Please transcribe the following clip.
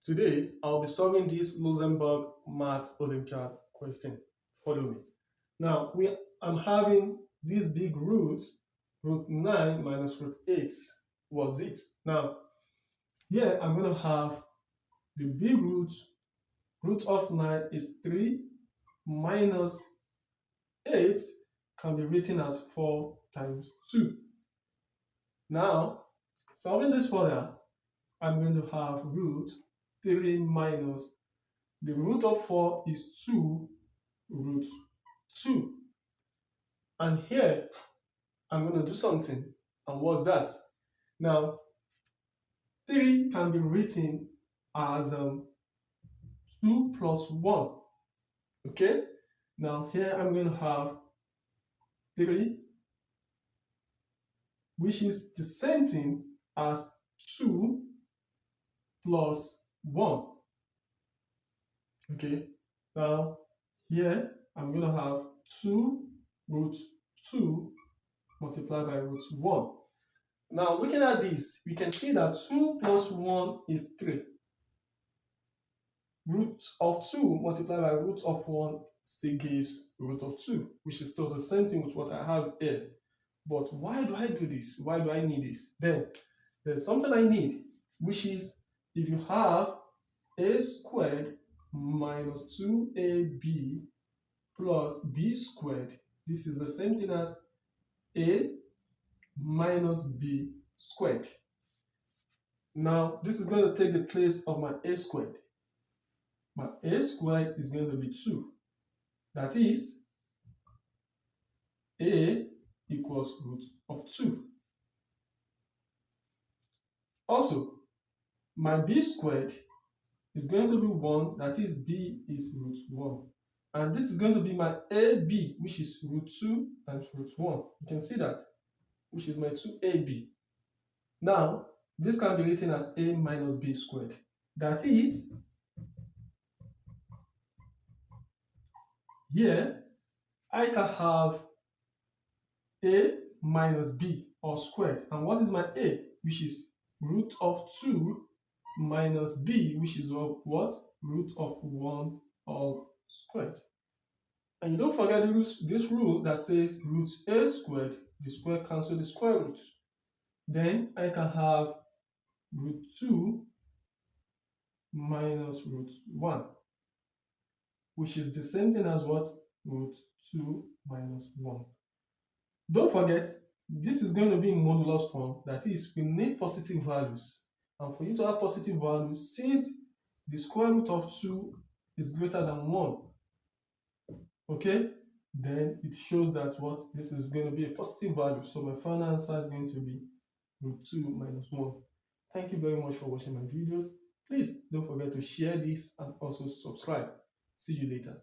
Today, I'll be solving this Luxembourg Math Olympiad question. Follow me. Now, I'm having this big root 9 minus root 8 was it. Now, here I'm going to have the big root of 9 is 3 minus 8 can be written as 4 times 2. Now, solving this further, I'm going to have root 3 minus the root of 4 is 2 root 2. And here, I'm going to do something. And what's that? Now, 3 can be written as 2 plus 1. Okay? Now, here I'm going to have 3, which is the same thing as 2 plus 1. Okay, now here I'm going to have 2 root 2 multiplied by root 1. Now looking at this, we can see that 2 plus 1 is 3. Root of 2 multiplied by root of 1 still gives root of 2, which is still the same thing with what I have here. But why do I do this? Why do I need this? Then there's something I need, which is if you have a squared minus 2ab plus b squared, this is the same thing as a minus b squared. Now, this is going to take the place of my a squared. My a squared is going to be 2. That is, a equals root of 2. Also, my b squared is going to be 1, that is b is root 1. And this is going to be my ab, which is root 2 times root 1. You can see that, which is my 2ab. Now, this can be written as a minus b squared. That is, here, I can have a minus b, or squared. And what is my a? Which is root of 2 minus b, which is of what? Root of 1 all squared. And you don't forget this rule that says root a squared, the square cancel the square root. Then I can have root 2 minus root 1, which is the same thing as what? Root 2 minus 1. Don't forget, this is going to be in modulus form. That is, we need positive values. And for you to have positive values, since the square root of 2 is greater than 1, okay, then it shows that what? This is going to be a positive value. So my final answer is going to be root 2 minus 1. Thank you very much for watching my videos. Please don't forget to share this and also subscribe. See you later.